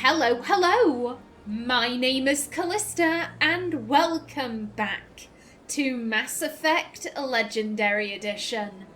Hello, hello! My name is Kallista, and welcome back to Mass Effect Legendary Edition.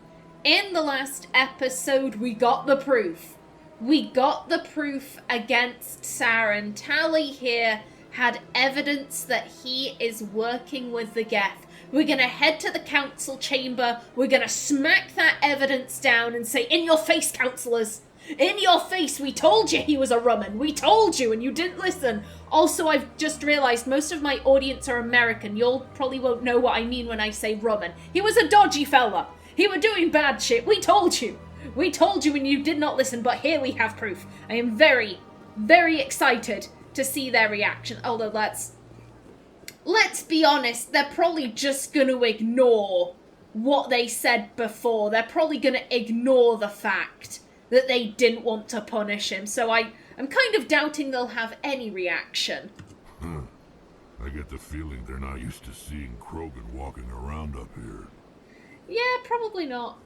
In the last episode, we got the proof. We got the proof against Saren. Tali here had evidence that he is working with the Geth. We're gonna head to the council chamber, we're gonna smack that evidence down and say, in your face, councillors! In your face, we told you he was a rumman. We told you, and you didn't listen. Also, I've just realised most of my audience are American. Y'all probably won't know what I mean when I say rumman. He was a dodgy fella. He were doing bad shit. We told you. We told you and you did not listen, but here we have proof. I am very, very excited to see their reaction. Although, let's be honest, they're probably just going to ignore what they said before. They're probably going to ignore the fact that they didn't want to punish him, so I'm kind of doubting they'll have any reaction. I get the feeling they're not used to seeing Krogan walking around up here. Yeah, probably not.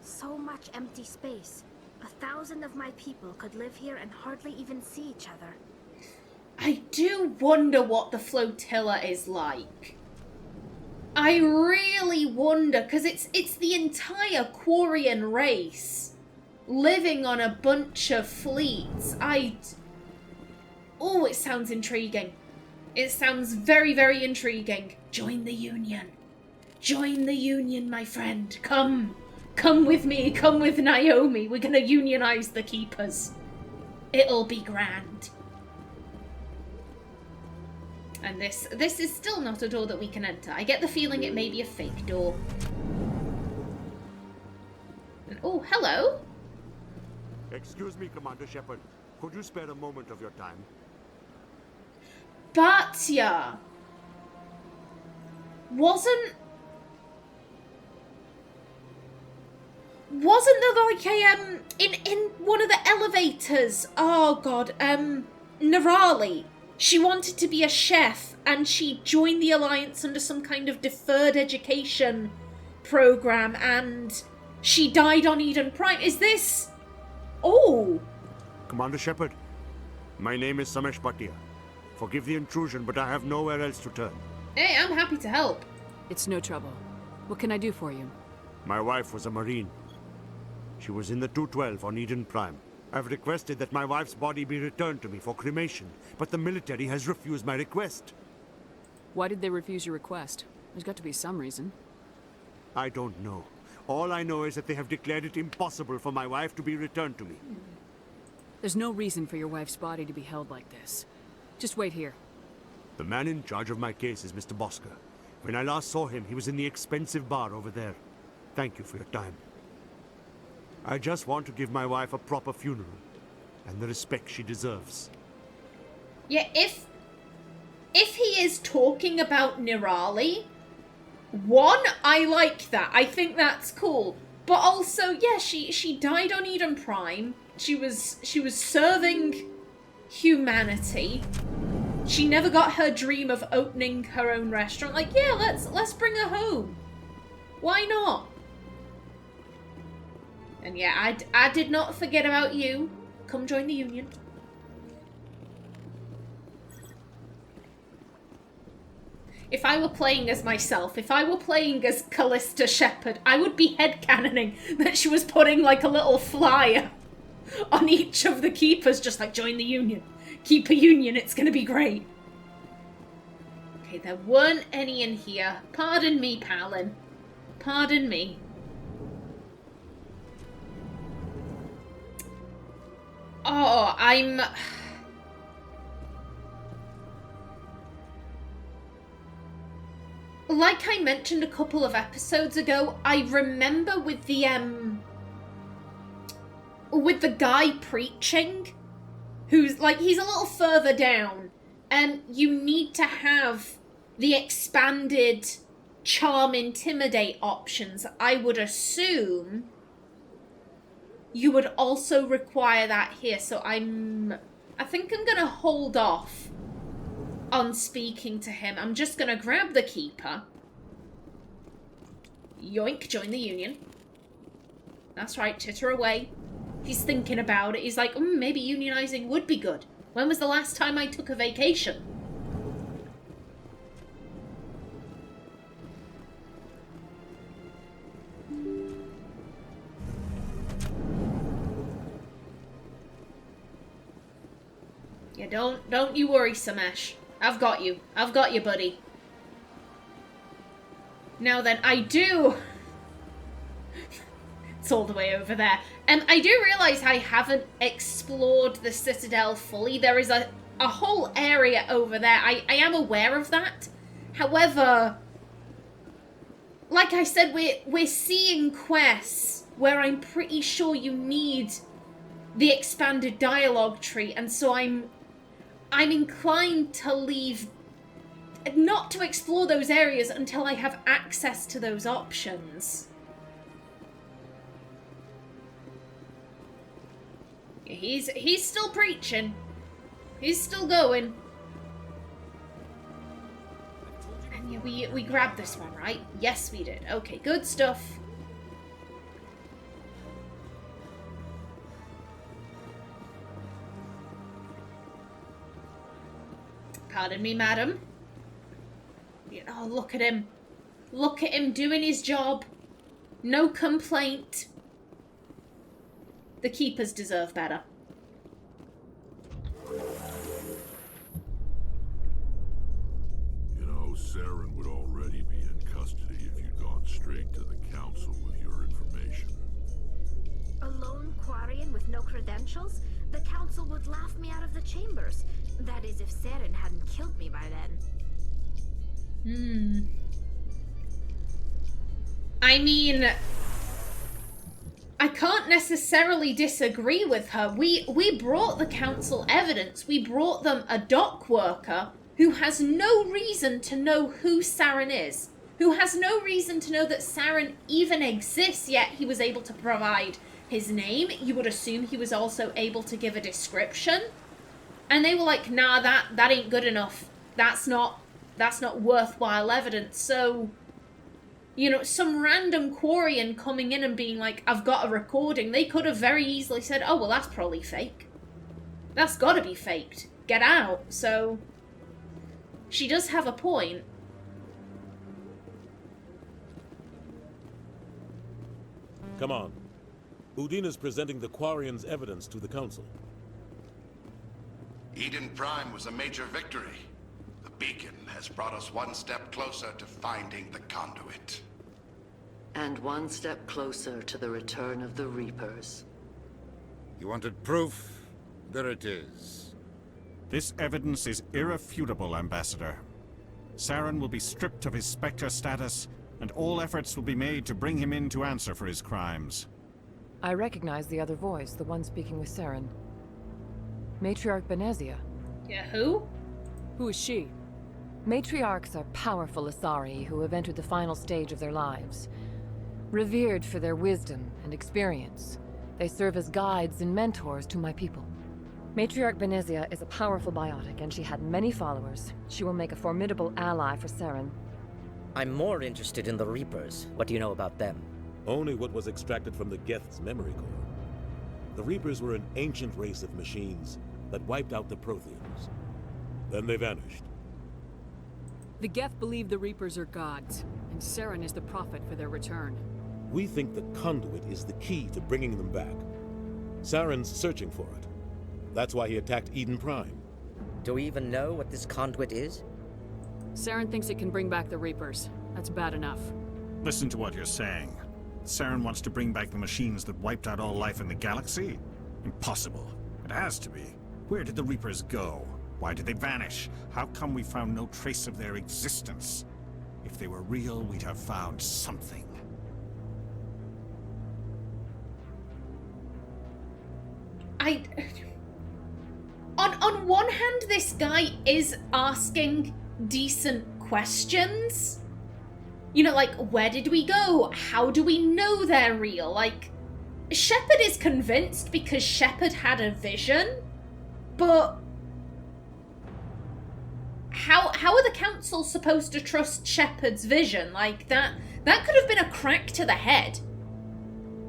So much empty space. 1,000 of my people could live here and hardly even see each other. I do wonder what the flotilla is like. I really wonder, because it's the entire Quarian race living on a bunch of fleets. Oh, it sounds intriguing. It sounds very, very intriguing. Join the Union. Join the Union, my friend. Come. Come with me. Come with Naomi. We're going to unionize the Keepers. It'll be grand. And this is still not a door that we can enter. I get the feeling it may be a fake door. And, oh, hello. Excuse me, Commander Shepard. Could you spare a moment of your time? Batya wasn't there like a in one of the elevators? Oh god, Nerali. She wanted to be a chef, and she joined the Alliance under some kind of deferred education program, and she died on Eden Prime. Is this? Oh! Commander Shepard, my name is Samesh Bhatia. Forgive the intrusion, but I have nowhere else to turn. Hey, I'm happy to help. It's no trouble. What can I do for you? My wife was a Marine. She was in the 212 on Eden Prime. I've requested that my wife's body be returned to me for cremation, but the military has refused my request. Why did they refuse your request? There's got to be some reason. I don't know. All I know is that they have declared it impossible for my wife to be returned to me. There's no reason for your wife's body to be held like this. Just wait here. The man in charge of my case is Mr. Bosker. When I last saw him, he was in the expensive bar over there. Thank you for your time. I just want to give my wife a proper funeral, and the respect she deserves. Yeah, if he is talking about Nerali, one, I like that. I think that's cool. But also, yeah, she died on Eden Prime. She was serving humanity. She never got her dream of opening her own restaurant. Like, yeah, let's bring her home. Why not? And yeah, I did not forget about you. Come join the Union. If I were playing as myself, if I were playing as Callista Shepard, I would be headcanoning that she was putting like a little flyer on each of the Keepers, just like, join the Union. Keep a Union, it's gonna be great. Okay, there weren't any in here. Pardon me, Palin. Pardon me. Oh, I'm... Like I mentioned a couple of episodes ago, I remember with the guy preaching, who's, like, he's a little further down, and you need to have the expanded charm intimidate options. I would assume you would also require that here, so I think I'm gonna hold off on speaking to him. I'm just gonna grab the Keeper. Yoink, join the Union. That's right, chitter away. He's thinking about it. He's like, maybe unionizing would be good. When was the last time I took a vacation? Yeah, don't you worry, Samesh. I've got you. I've got you, buddy. Now then, I do... It's all the way over there. I do realise I haven't explored the Citadel fully. There is a whole area over there. I am aware of that. However, like I said, we're seeing quests where I'm pretty sure you need the expanded dialogue tree, and so I'm inclined to leave, not to explore those areas until I have access to those options. He's still preaching. He's still going. And yeah, we grabbed this one, right? Yes, we did. Okay, good stuff. Pardon me, madam. Oh, look at him. Look at him doing his job. No complaint. The keepers deserve better. You know, Saren would already be in custody if you'd gone straight to the council with your information. A lone Quarian with no credentials? The council would laugh me out of the chambers. That is, if Saren hadn't killed me by then. I mean, I can't necessarily disagree with her. We brought the council evidence. We brought them a dock worker who has no reason to know who Saren is, who has no reason to know that Saren even exists, yet he was able to provide his name. You would assume he was also able to give a description. And they were like, nah, that ain't good enough. That's not worthwhile evidence. So, you know, some random Quarian coming in and being like, I've got a recording, they could have very easily said, oh, well, that's probably fake. That's gotta be faked. Get out. So, she does have a point. Come on. Udina's presenting the Quarian's evidence to the council. Eden Prime was a major victory. The beacon has brought us one step closer to finding the conduit. And one step closer to the return of the Reapers. You wanted proof? There it is. This evidence is irrefutable, Ambassador. Saren will be stripped of his Spectre status, and all efforts will be made to bring him in to answer for his crimes. I recognize the other voice, the one speaking with Saren. Matriarch Benezia. Yeah, who? Who is she? Matriarchs are powerful Asari who have entered the final stage of their lives. Revered for their wisdom and experience, they serve as guides and mentors to my people. Matriarch Benezia is a powerful biotic, and she had many followers. She will make a formidable ally for Saren. I'm more interested in the Reapers. What do you know about them? Only what was extracted from the Geth's memory core. The Reapers were an ancient race of machines that wiped out the Protheans. Then they vanished. The Geth believe the Reapers are gods, and Saren is the prophet for their return. We think the conduit is the key to bringing them back. Saren's searching for it. That's why he attacked Eden Prime. Do we even know what this conduit is? Saren thinks it can bring back the Reapers. That's bad enough. Listen to what you're saying. Saren wants to bring back the machines that wiped out all life in the galaxy? Impossible. It has to be. Where did the Reapers go? Why did they vanish? How come we found no trace of their existence? If they were real, we'd have found something. On one hand, this guy is asking decent questions. You know, like, where did we go? How do we know they're real? Like, Shepard is convinced because Shepard had a vision, but how are the council supposed to trust Shepard's vision? Like, that could have been a crack to the head.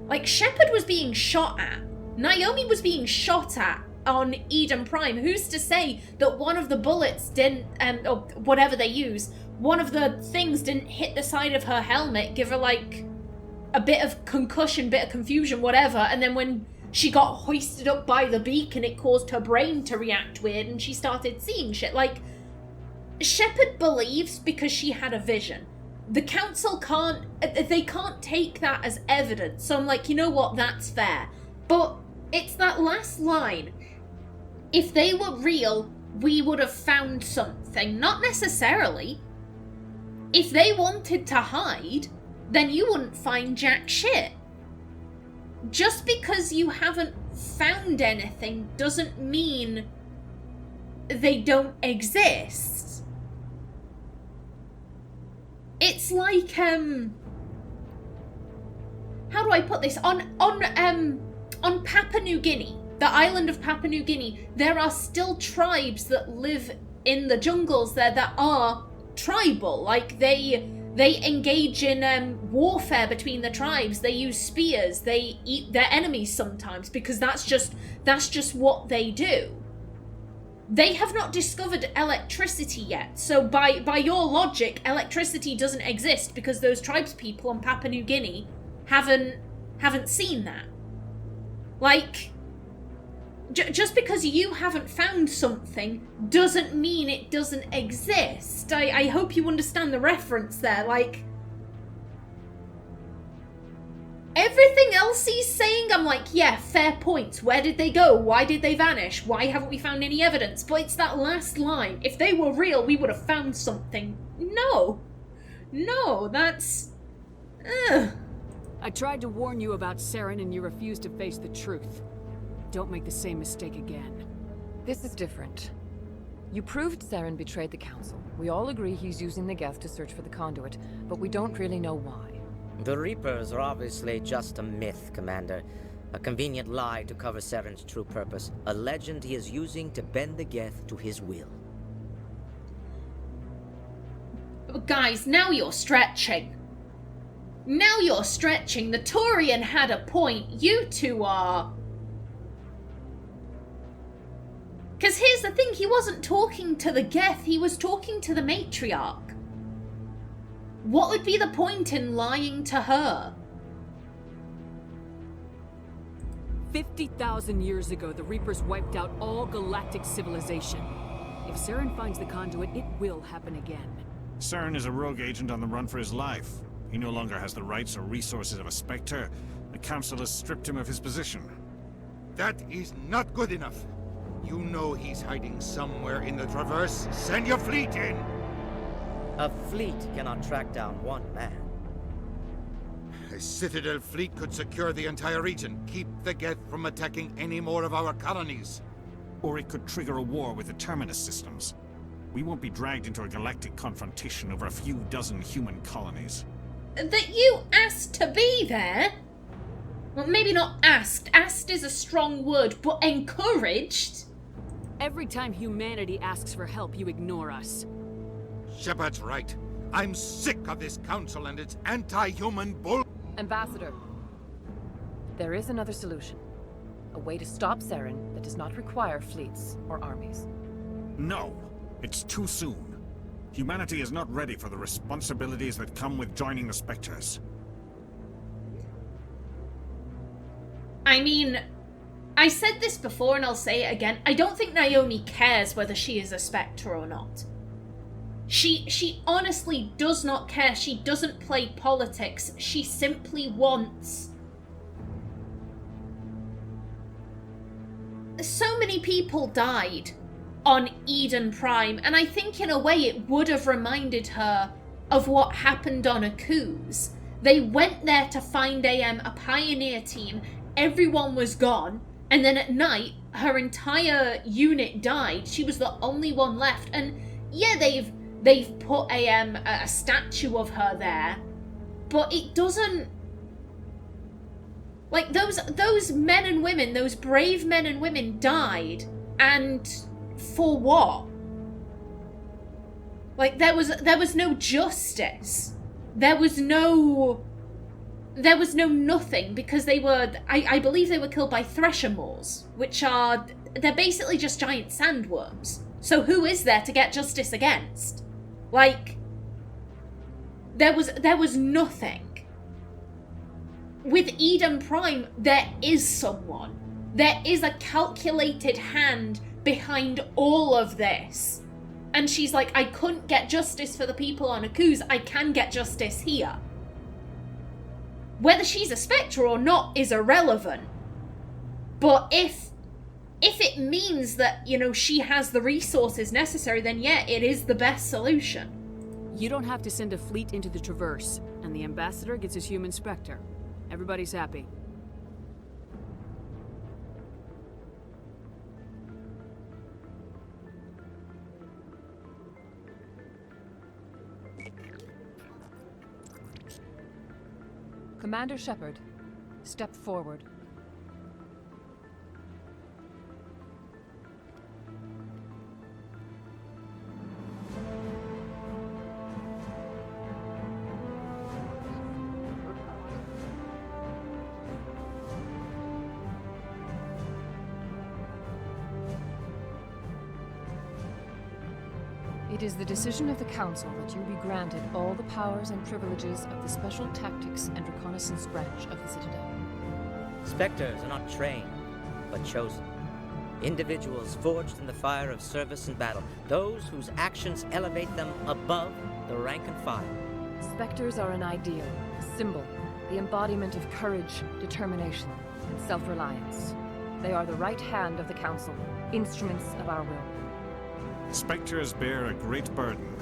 Like, Shepard was being shot at. Naomi was being shot at on Eden Prime. Who's to say that one of the bullets didn't, or whatever they use, one of the things didn't hit the side of her helmet, give her like a bit of concussion, bit of confusion, whatever, and then when she got hoisted up by the beacon, it caused her brain to react weird and she started seeing shit. Like, Shepard believes because she had a vision. The council can't take that as evidence. So I'm like, you know what, that's fair. But it's that last line. If they were real, we would have found something. Not necessarily. If they wanted to hide, then you wouldn't find jack shit. Just because you haven't found anything doesn't mean they don't exist. It's like, how do I put this? On Papua New Guinea, the island of Papua New Guinea, there are still tribes that live in the jungles there that are tribal. Like, they engage in warfare between the tribes. They use spears. They eat their enemies sometimes because that's just what they do. They have not discovered electricity yet. So by your logic, electricity doesn't exist because those tribespeople on Papua New Guinea haven't seen that. Like, just because you haven't found something doesn't mean it doesn't exist. I hope you understand the reference there. Like, everything else he's saying, I'm like, yeah, fair points. Where did they go? Why did they vanish? Why haven't we found any evidence? But it's that last line. If they were real, we would have found something. No, that's... Ugh. I tried to warn you about Saren and you refused to face the truth. Don't make the same mistake again. This is different. You proved Saren betrayed the Council. We all agree he's using the Geth to search for the conduit, but we don't really know why. The Reapers are obviously just a myth, Commander. A convenient lie to cover Saren's true purpose. A legend he is using to bend the Geth to his will. Guys, now you're stretching. Now you're stretching. The Turian had a point. You two are... Because here's the thing, he wasn't talking to the Geth, he was talking to the matriarch. What would be the point in lying to her? 50,000 years ago, the Reapers wiped out all galactic civilization. If Saren finds the conduit, it will happen again. Saren is a rogue agent on the run for his life. He no longer has the rights or resources of a Spectre. The Council has stripped him of his position. That is not good enough. You know he's hiding somewhere in the Traverse. Send your fleet in! A fleet cannot track down one man. A Citadel fleet could secure the entire region, keep the Geth from attacking any more of our colonies. Or it could trigger a war with the Terminus systems. We won't be dragged into a galactic confrontation over a few dozen human colonies. That you asked to be there? Well, maybe not asked. Asked is a strong word, but encouraged? Every time humanity asks for help, you ignore us. Shepard's right. I'm sick of this council and its anti-human bull... Ambassador, there is another solution. A way to stop Saren that does not require fleets or armies. No, it's too soon. Humanity is not ready for the responsibilities that come with joining the Spectres. I mean, I said this before and I'll say it again. I don't think Naomi cares whether she is a Spectre or not. She honestly does not care. She doesn't play politics. She simply wants... So many people died on Eden Prime, and I think in a way it would have reminded her of what happened on Akuz. They went there to find a pioneer team. Everyone was gone, and then at night, her entire unit died. She was the only one left, and yeah, they've put a statue of her there, but it doesn't... Like, those men and women, those brave men and women died, and for what? Like, there was no justice. There was no there was no nothing because they were, I believe they were killed by thresher maws, which are, they're basically just giant sandworms. So who is there to get justice against? Like, there was nothing. With Eden Prime, there is someone. There is a calculated hand behind all of this. And she's like, I couldn't get justice for the people on Akuz, I can get justice here. Whether she's a Spectre or not is irrelevant. But if it means that, you know, she has the resources necessary, then yeah, it is the best solution. You don't have to send a fleet into the Traverse, and the Ambassador gets his human Spectre. Everybody's happy. Commander Shepard, step forward. It is the decision of the Council that you be granted all the powers and privileges of the Special Tactics and Reconnaissance Branch of the Citadel. Spectres are not trained, but chosen. Individuals forged in the fire of service and battle. Those whose actions elevate them above the rank and file. Spectres are an ideal, a symbol, the embodiment of courage, determination, and self-reliance. They are the right hand of the Council, instruments of our will. Spectres bear a great burden.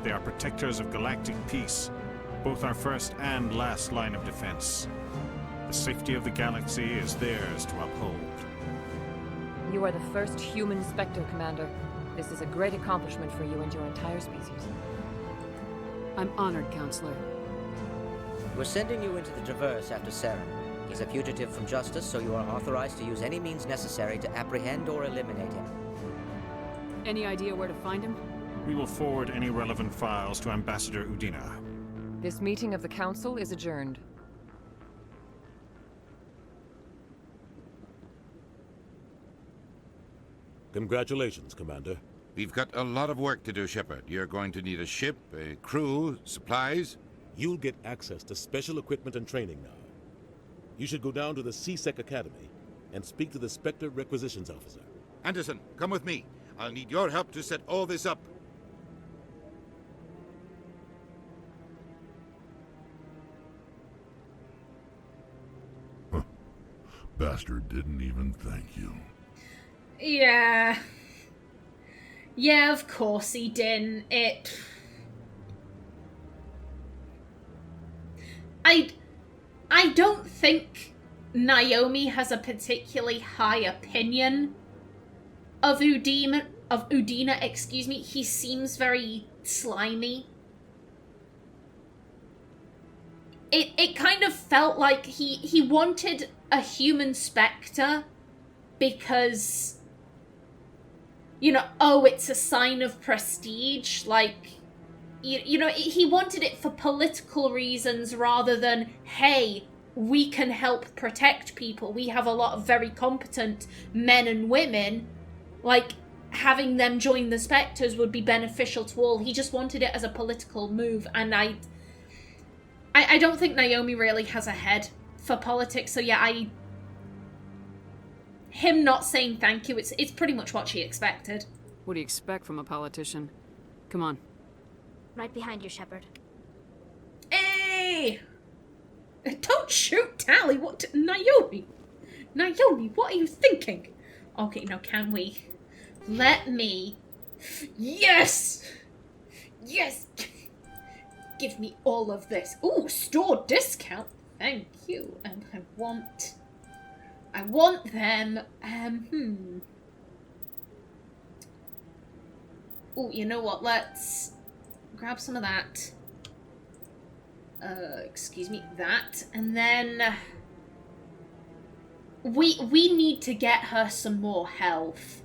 They are protectors of galactic peace, both our first and last line of defense. The safety of the galaxy is theirs to uphold. You are the first human Spectre, Commander. This is a great accomplishment for you and your entire species. I'm honored, Counselor. We're sending you into the Traverse after Saren. He's a fugitive from justice, so you are authorized to use any means necessary to apprehend or eliminate him. Any idea where to find him? We will forward any relevant files to Ambassador Udina. This meeting of the Council is adjourned. Congratulations, Commander. We've got a lot of work to do, Shepard. You're going to need a ship, a crew, supplies. You'll get access to special equipment and training now. You should go down to the C-Sec Academy and speak to the Spectre Requisitions Officer. Anderson, come with me. I'll need your help to set all this up. Bastard didn't even thank you. Yeah. Yeah, of course he didn't. I don't think Naomi has a particularly high opinion of Udina, excuse me. He seems very slimy. It kind of felt like he wanted a human Spectre because, you know, oh, it's a sign of prestige. Like, you know, he wanted it for political reasons rather than, hey, we can help protect people. We have a lot of very competent men and women. Like, having them join the Spectres would be beneficial to all. He just wanted it as a political move, and I don't think Naomi really has a head for politics, so yeah, him not saying thank you, it's pretty much what she expected. What do you expect from a politician? Come on. Right behind you, Shepard. Hey! Don't shoot, Tally! What? Naomi, what are you thinking? Okay, now can we... Let me... Yes! Yes! Give me all of this. Ooh, store discount. Thank you. And I want them. Ooh, you know what? Let's grab some of that. Excuse me, that. And then... We need to get her some more health.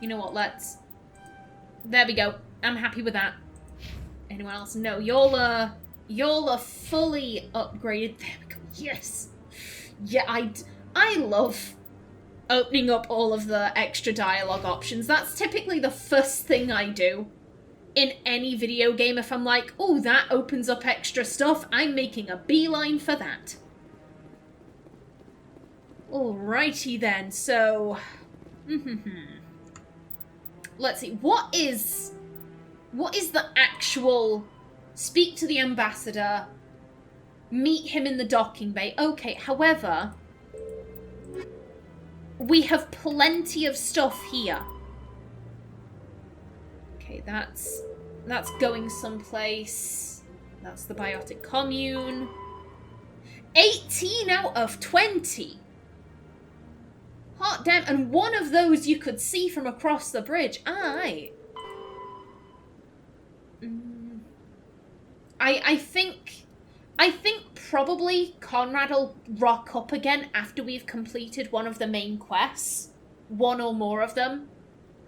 You know what, let's There we go. I'm happy with that. Anyone else? No, y'all are fully upgraded. There we go. Yes. Yeah, I love opening up all of the extra dialogue options. That's typically the first thing I do in any video game. If I'm like, oh, that opens up extra stuff, I'm making a beeline for that. Alrighty then, so... Let's see, what is the actual... Speak to the ambassador, meet him in the docking bay. Okay, however, we have plenty of stuff here. Okay, that's going someplace. That's the biotic commune. 18 out of 20. Hot damn, and one of those you could see from across the bridge. Aye. I think probably Conrad will rock up again after we've completed one of the main quests. One or more of them.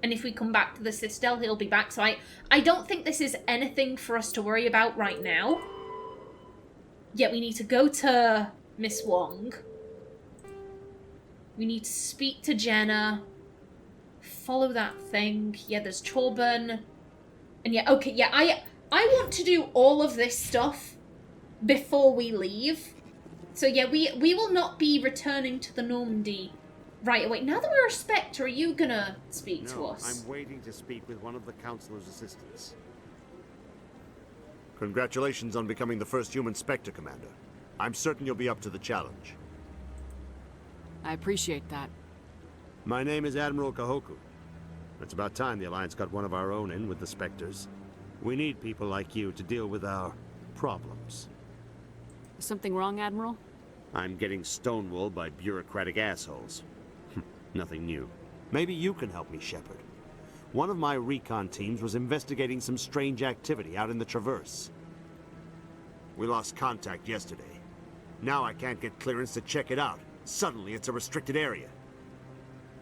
And if we come back to the Citadel, he'll be back. So I don't think this is anything for us to worry about right now. Yet we need to go to Miss Wong. We need to speak to Jenna. Follow that thing. Yeah, there's Chorban. And yeah, okay, yeah, I want to do all of this stuff before we leave. So yeah, we will not be returning to the Normandy right away. Now that we're a Spectre, are you gonna speak to us? I'm waiting to speak with one of the Councilor's assistants. Congratulations on becoming the first human Spectre, Commander. I'm certain you'll be up to the challenge. I appreciate that. My name is Admiral Kahoku. It's about time the Alliance got one of our own in with the Spectres. We need people like you to deal with our problems. Is something wrong, Admiral? I'm getting stonewalled by bureaucratic assholes. Nothing new. Maybe you can help me, Shepard. One of my recon teams was investigating some strange activity out in the Traverse. We lost contact yesterday. Now I can't get clearance to check it out. Suddenly it's a restricted area.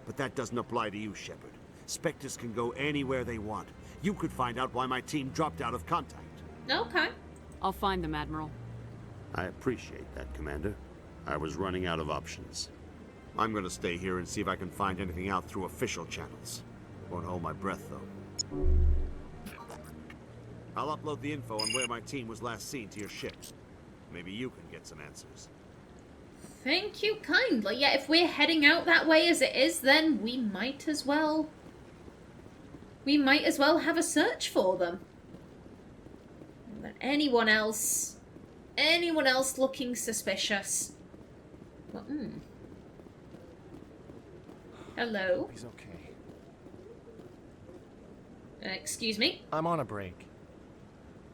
But that doesn't apply to you, Shepard. Spectres can go anywhere they want. You could find out why my team dropped out of contact. Okay. I'll find them, Admiral. I appreciate that, Commander. I was running out of options. I'm gonna stay here and see if I can find anything out through official channels. Won't hold my breath, though. I'll upload the info on where my team was last seen to your ship. Maybe you can get some answers. Thank you kindly. Yeah, if we're heading out that way as it is, then we might as well... We might as well have a search for them. But anyone else looking suspicious? Well, Hello? He's okay. Excuse me? I'm on a break.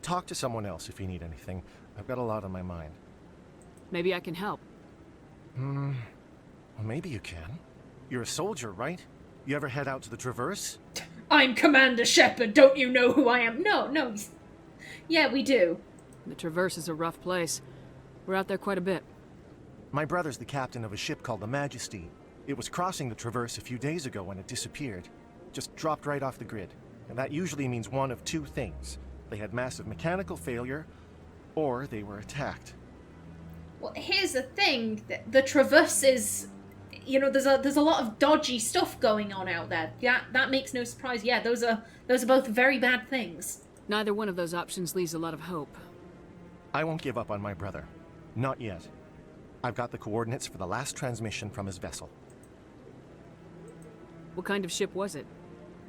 Talk to someone else if you need anything. I've got a lot on my mind. Maybe I can help. Well, maybe you can. You're a soldier, right? You ever head out to the Traverse? I'm Commander Shepard, don't you know who I am? No. Yeah, we do. The Traverse is a rough place. We're out there quite a bit. My brother's the captain of a ship called the Majesty. It was crossing the Traverse a few days ago when it disappeared. Just dropped right off the grid. And that usually means one of two things. They had massive mechanical failure, or they were attacked. Well, here's the thing. The Traverse is... You know, there's a lot of dodgy stuff going on out there. Yeah, that makes no surprise. Yeah, those are both very bad things. Neither one of those options leaves a lot of hope. I won't give up on my brother. Not yet. I've got the coordinates for the last transmission from his vessel. What kind of ship was it?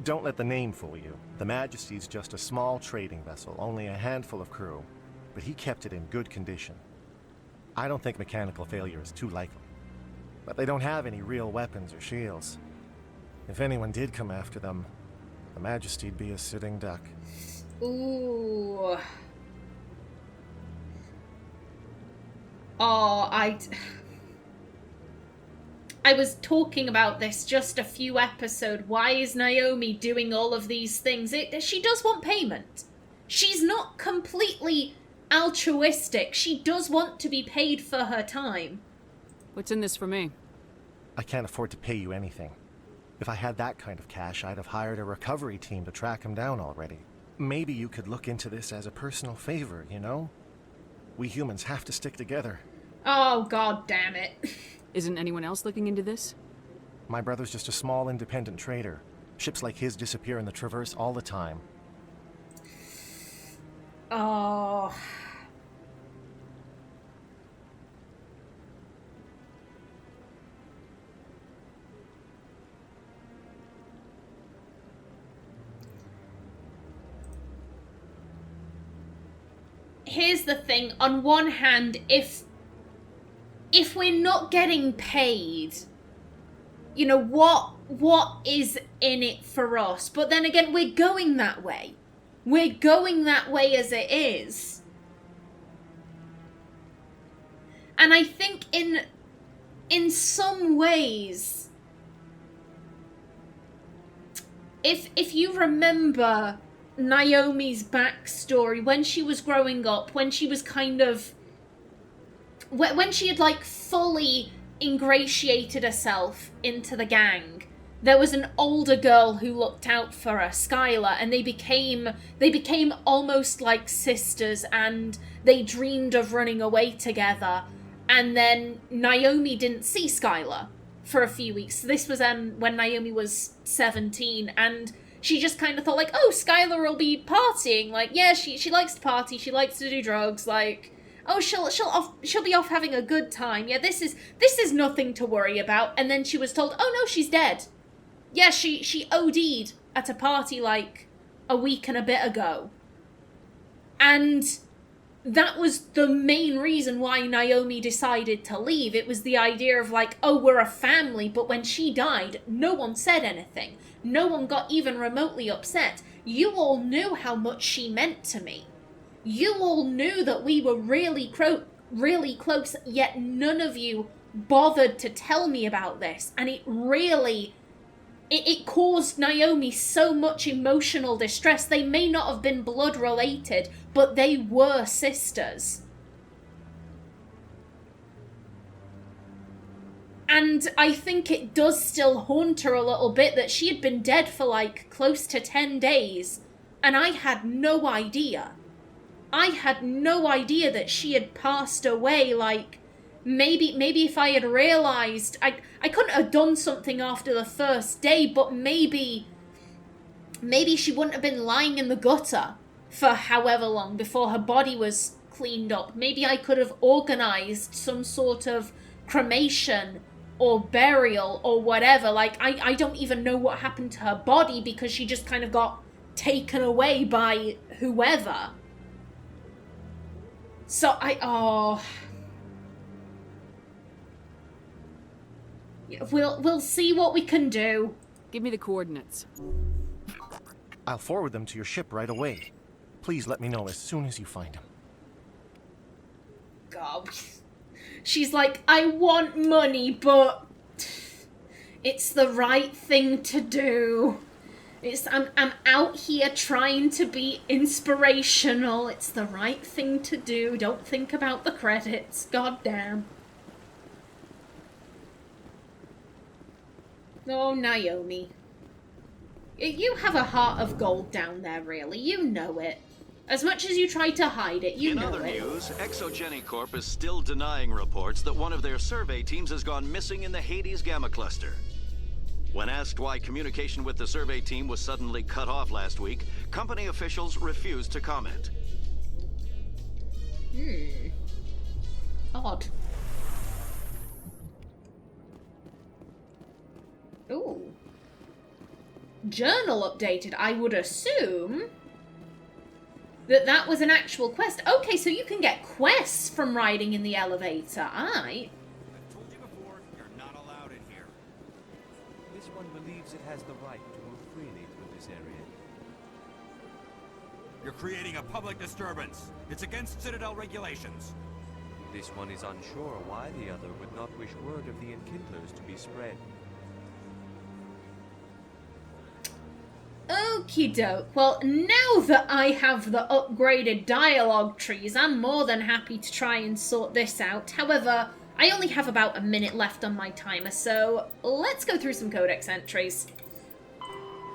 Don't let the name fool you. The Majesty's just a small trading vessel, only a handful of crew. But he kept it in good condition. I don't think mechanical failure is too likely. But they don't have any real weapons or shields. If anyone did come after them, the Majesty'd be a sitting duck. Ooh. Oh, I was talking about this just a few episodes. Why is Naomi doing all of these things? She does want payment. She's not completely altruistic. She does want to be paid for her time. What's in this for me? I can't afford to pay you anything. If I had that kind of cash, I'd have hired a recovery team to track him down already. Maybe you could look into this as a personal favor, you know? We humans have to stick together. Oh, god damn it. Isn't anyone else looking into this? My brother's just a small independent trader. Ships like his disappear in the Traverse all the time. Oh. Here's the thing, on one hand, if we're not getting paid, you know, what is in it for us? But then again, we're going that way. We're going that way as it is. And I think in some ways, if you remember Naomi's backstory, when she was growing up, when she was kind of, when she had like fully ingratiated herself into the gang, there was an older girl who looked out for her, Skylar, and they became almost like sisters, and they dreamed of running away together. And then Naomi didn't see Skylar for a few weeks. This was when Naomi was 17, and she just kind of thought, like, oh, Skylar will be partying. Like, yeah, she likes to party. She likes to do drugs. Like, oh, she'll be off having a good time. Yeah, this is nothing to worry about. And then she was told, oh no, she's dead. Yeah, she OD'd at a party like a week and a bit ago. And that was the main reason why Naomi decided to leave. It was the idea of like, oh, we're a family. But when she died, no one said anything. No one got even remotely upset. You all knew how much she meant to me. You all knew that we were really close, yet none of you bothered to tell me about this. And it really, it caused Naomi so much emotional distress. They may not have been blood related, but they were sisters. And I think it does still haunt her a little bit that she had been dead for like close to 10 days. And I had no idea. I had no idea that she had passed away. Like, maybe if I had realized, I couldn't have done something after the first day, but maybe she wouldn't have been lying in the gutter for however long before her body was cleaned up. Maybe I could have organized some sort of cremation or burial or whatever. Like, I don't even know what happened to her body because she just kind of got taken away by whoever. So we'll see what we can do. Give me the coordinates. I'll forward them to your ship right away. Please let me know as soon as you find them. God. She's like, I want money, but it's the right thing to do. I'm out here trying to be inspirational. It's the right thing to do. Don't think about the credits. God damn. Oh, Naomi. You have a heart of gold down there, really. You know it. As much as you try to hide it, you know it. In other news, Exogeny Corp is still denying reports that one of their survey teams has gone missing in the Hades Gamma Cluster. When asked why communication with the survey team was suddenly cut off last week, company officials refused to comment. Odd. Ooh. Journal updated. I would assume that was an actual quest. Okay, so you can get quests from riding in the elevator. Aight. I've told you before, you're not allowed in here. This one believes it has the right to move freely through this area. You're creating a public disturbance. It's against Citadel regulations. This one is unsure why the other would not wish word of the enkindlers to be spread. Okie doke. Well, now that I have the upgraded dialogue trees, I'm more than happy to try and sort this out. However, I only have about a minute left on my timer, so let's go through some codex entries.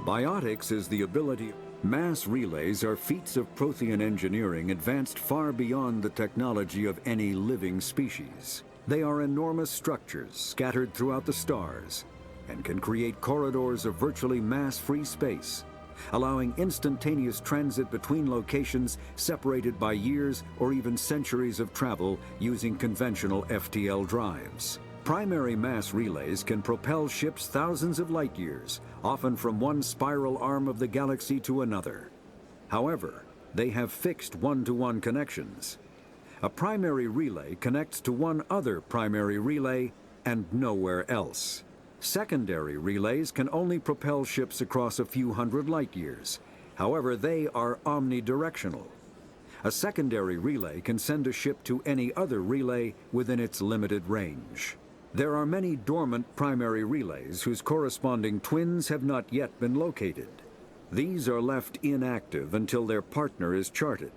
Biotics is the ability... Mass relays are feats of Prothean engineering advanced far beyond the technology of any living species. They are enormous structures scattered throughout the stars and can create corridors of virtually mass-free space, allowing instantaneous transit between locations separated by years or even centuries of travel using conventional FTL drives. Primary mass relays can propel ships thousands of light years, often from one spiral arm of the galaxy to another. However, they have fixed one-to-one connections. A primary relay connects to one other primary relay and nowhere else. Secondary relays can only propel ships across a few hundred light years. However, they are omnidirectional. A secondary relay can send a ship to any other relay within its limited range. There are many dormant primary relays whose corresponding twins have not yet been located. These are left inactive until their partner is charted,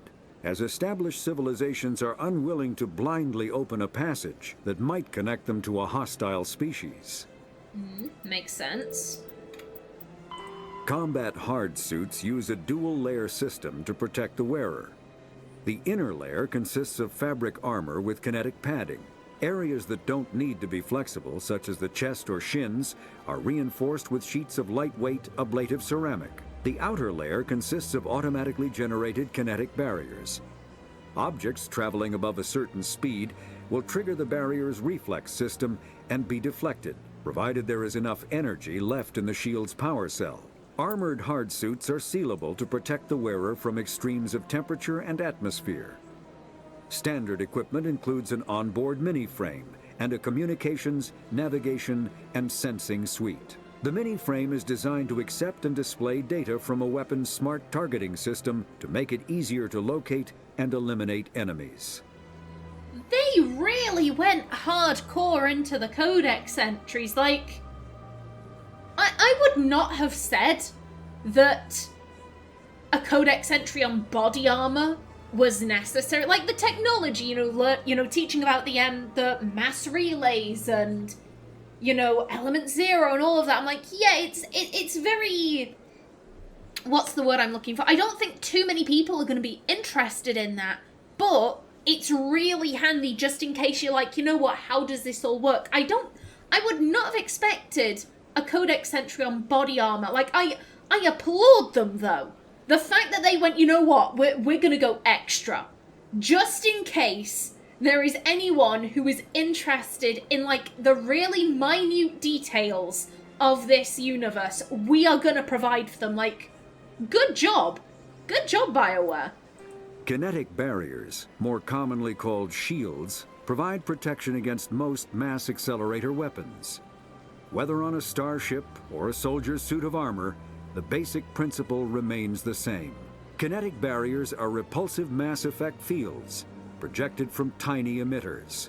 as established civilizations are unwilling to blindly open a passage that might connect them to a hostile species. Makes sense. Combat hard suits use a dual-layer system to protect the wearer. The inner layer consists of fabric armor with kinetic padding. Areas that don't need to be flexible, such as the chest or shins, are reinforced with sheets of lightweight, ablative ceramic. The outer layer consists of automatically generated kinetic barriers. Objects traveling above a certain speed will trigger the barrier's reflex system and be deflected, provided there is enough energy left in the shield's power cell. Armored hard suits are sealable to protect the wearer from extremes of temperature and atmosphere. Standard equipment includes an onboard mini-frame and a communications, navigation, and sensing suite. The mini-frame is designed to accept and display data from a weapon's smart targeting system to make it easier to locate and eliminate enemies. They really went hardcore into the codex entries. Like, I would not have said that a codex entry on body armor was necessary. Like, the technology, teaching about the mass relays and, element zero and all of that. I'm like, yeah, it's very... What's the word I'm looking for? I don't think too many people are going to be interested in that, but it's really handy just in case you're like, you know what, how does this all work? I would not have expected a codex entry on body armor. Like, I applaud them, though. The fact that they went, you know what, we're going to go extra. Just in case there is anyone who is interested in, like, the really minute details of this universe, we are going to provide for them. Like, good job. Good job, BioWare. Kinetic barriers, more commonly called shields, provide protection against most mass accelerator weapons. Whether on a starship or a soldier's suit of armor, the basic principle remains the same. Kinetic barriers are repulsive mass effect fields, projected from tiny emitters.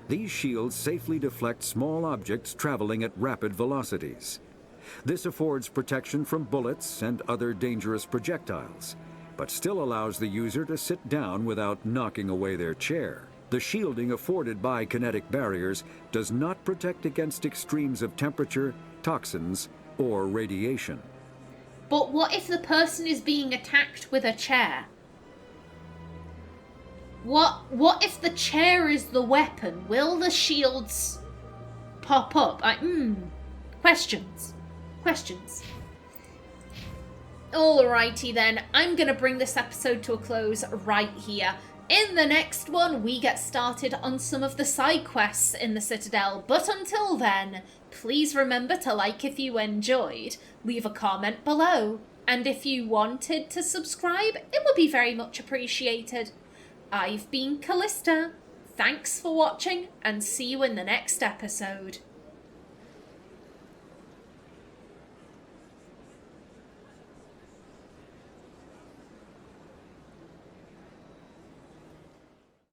These shields safely deflect small objects traveling at rapid velocities. This affords protection from bullets and other dangerous projectiles, but still allows the user to sit down without knocking away their chair. The shielding afforded by kinetic barriers does not protect against extremes of temperature, toxins, or radiation. But what if the person is being attacked with a chair? What if the chair is the weapon? Will the shields pop up? Questions. Alrighty then, I'm gonna bring this episode to a close right here. In the next one, we get started on some of the side quests in the Citadel, but until then, please remember to like if you enjoyed, leave a comment below, and if you wanted to subscribe, it would be very much appreciated. I've been Kallista, thanks for watching, and see you in the next episode.